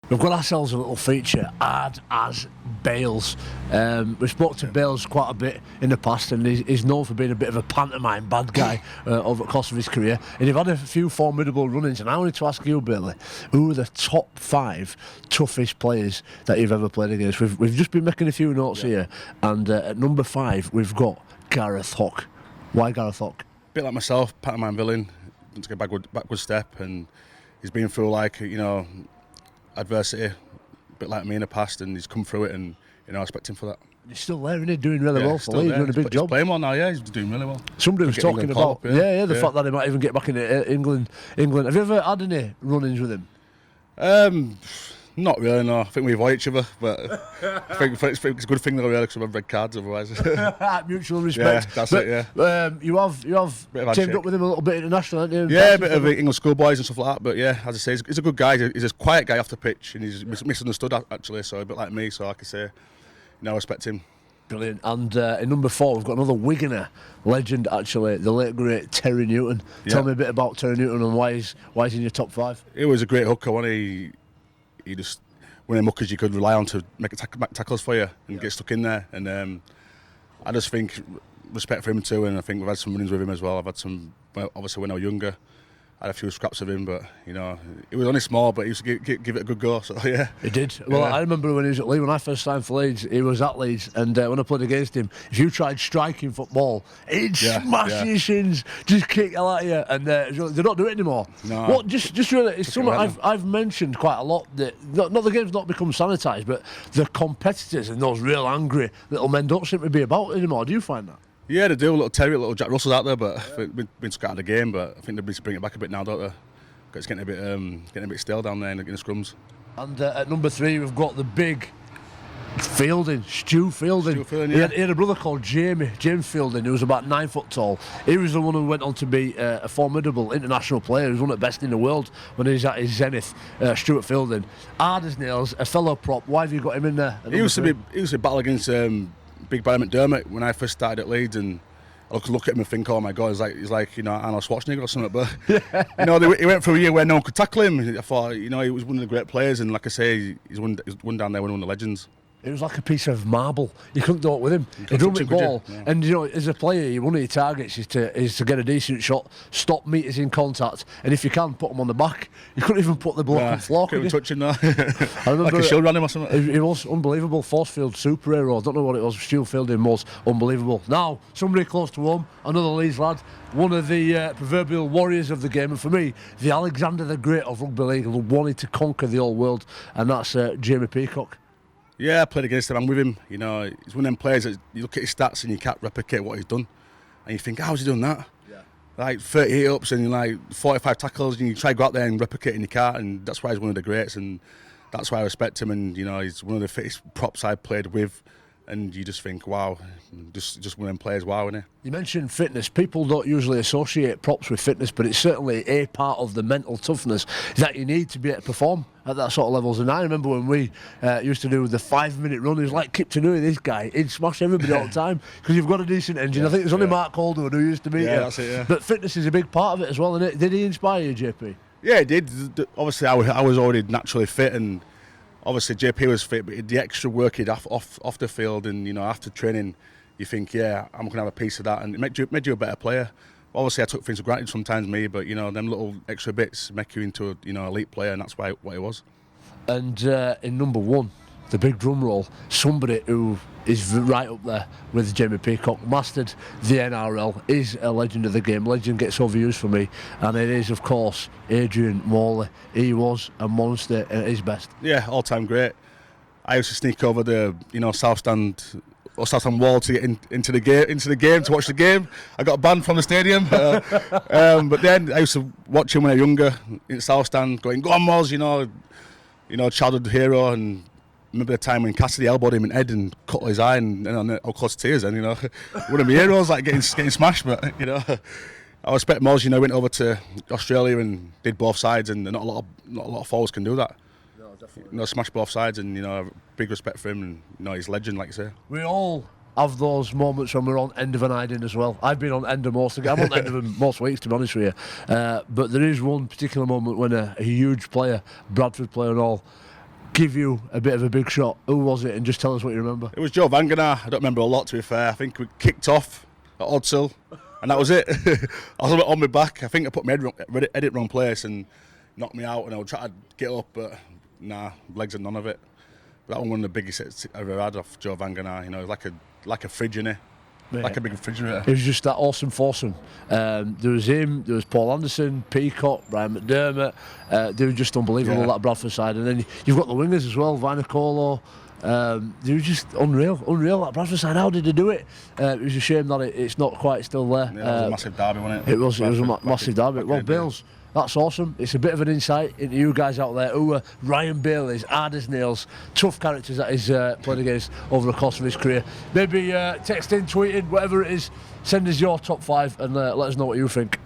We've got ourselves a little feature, hard as Bales. We spoke to Bales quite a bit in the past, and he's known for being a bit of a pantomime bad guy over the course of his career. And you've had a few formidable run-ins, and I wanted to ask you, Billy, who are the top 5 toughest players that you've ever played against? We've just been making a few notes here, and at number 5 we've got Gareth Hock. Why Gareth Hock? A bit like myself, pantomime villain, doesn't take a backward step, and he's been through adversity, a bit like me in the past, and he's come through it, and I respect him for that. He's still there, isn't he? Doing really well for Leeds, doing a big job. He's playing well now, yeah, he's doing really well. Somebody was talking about the fact that he might even get back into England. Have you ever had any run-ins with him? Not really, no. I think we avoid each other, but I think it's a good thing that really, because we have red cards otherwise. Mutual respect. Yeah, that's it. Yeah. You have teamed up with him a little bit international, haven't you? Yeah, a bit of English schoolboys and stuff like that. But yeah, as I say, he's a good guy. He's a quiet guy off the pitch, and he's misunderstood actually. So a bit like me. So like I say, I respect him. Brilliant. And in number 4, we've got another Wiganer legend, actually, the late great Terry Newton. Tell me a bit about Terry Newton and why he's in your top 5. He was a great hooker. He just one of them hookers you could rely on to make tackles for you and get stuck in there. And I just think respect for him too. And I think we've had some run-ins with him as well. I've had some, obviously when I was younger, I had a few scraps of him, but he was only small, but he used to give it a good go. So yeah, he did. Well, I remember when he was at Leeds. When I first signed for Leeds, he was at Leeds, and when I played against him, if you tried striking football, he'd smash your shins, just kick hell out of you, and they don't do it anymore. No. What? Just really, it's something I've mentioned quite a lot. That not the game's not become sanitised, but the competitors and those real angry little men don't seem to be about anymore. Do you find that? Yeah, they do. Little Terry, little Jack Russell's out there, but we've been scared of the game. But I think they need to bring it back a bit now, don't they? Because it's getting a bit stale down there in the scrums. And at number 3, we've got the big Fielding, Stu Fielding. He had a brother called James Fielding, who was about 9 foot tall. He was the one who went on to be a formidable international player. He was one of the best in the world when he was at his zenith. Stuart Fielding, hard as nails, a fellow prop. Why have you got him in there? He used to battle against Big Barry McDermott when I first started at Leeds, and I could look at him and think, oh my God, he's like Arnold Schwarzenegger or something. But he went through a year where no one could tackle him. I thought he was one of the great players, and like I say, he's one down there, one of the legends. It was like a piece of marble. You couldn't do it with him. He'd run with the ball, and as a player, one of your targets is to get a decent shot, stop meters in contact, and if you can, put them on the back. You couldn't even put the bloke on the floor. Couldn't touch him, no. I remember like a shield ran him or something. He was unbelievable. Force field superhero. I don't know what it was. Stu Fielding was unbelievable. Now, somebody close to home, another Leeds lad, one of the proverbial warriors of the game, and for me, the Alexander the Great of rugby league, who wanted to conquer the old world, and that's Jamie Peacock. Yeah, I played against him. I'm with him. He's one of them players that you look at his stats and you can't replicate what he's done, and you think, how's he done that? Yeah. Like 30 hit-ups and like 45 tackles, and you try to go out there and replicate it in your car, and that's why he's one of the greats, and that's why I respect him. And he's one of the fittest props I've played with. And you just think, wow, just one of them players, wow, isn't it? You mentioned fitness. People don't usually associate props with fitness, but it's certainly a part of the mental toughness that you need to be able to perform at that sort of levels. And I remember when we used to do the 5-minute run, it was like Kip Tanui, this guy. He'd smash everybody all the time because you've got a decent engine. I think there's only Mark Calderwood who used to beat you. That's it, yeah. But fitness is a big part of it as well, isn't it? Did he inspire you, JP? Yeah, he did. Obviously, I was already naturally fit, and obviously JP was fit, but the extra work he'd off the field, and after training, you think, yeah, I'm gonna have a piece of that, and it made you a better player. Obviously, I took things for granted sometimes, but them little extra bits make you into a elite player, and that's what it was. And in number 1, the big drum roll, somebody who is right up there with Jamie Peacock, mastered the NRL, is a legend of the game. Legend gets overused for me, and it is, of course, Adrian Morley. He was a monster at his best. Yeah, all-time great. I used to sneak over the south stand wall to get into the game to watch the game. I got banned from the stadium, but then I used to watch him when I was younger in the south stand, going, "Go on, Moz!" Childhood hero. And remember the time when Cassidy elbowed him in the head and cut his eye, and I was close to tears. And one of my heroes, like getting smashed. But I respect Moz. Went over to Australia and did both sides, and not a lot of forwards can do that. No, definitely. Smash both sides, and big respect for him, and he's a legend, like you say. We all have those moments when we're on end of an hiding as well. I've been on end of most. I'm on end of them most weeks, to be honest with you. But there is one particular moment when a huge player, Bradford player and all, give you a bit of a big shot. Who was it? And just tell us what you remember. It was Joe Vangenaar. I don't remember a lot, to be fair. I think we kicked off at Oddshill, and that was it. I was a bit on my back. I think I put my head wrong place and knocked me out, and I would try to get up, but nah, legs and none of it. That one of the biggest hits I've ever had off Joe Vangenaar. You know, like a fridge, innit? Yeah. Like a big refrigerator. It was just that awesome foursome. There was him, there was Paul Anderson, Peacock, Brian McDermott. They were just unbelievable, that Bradford side. And then you've got the wingers as well, Vinacolo. They were just unreal, that Bradford side. How did they do it? It was a shame that it's not quite still there. Yeah, it was a massive derby, wasn't it? It was a massive derby. Well, Bales, that's awesome. It's a bit of an insight into you guys out there who Ryan Bale is, hard as nails, tough characters that he's played against over the course of his career. Maybe texting, tweeting, whatever it is, send us your top 5 and let us know what you think.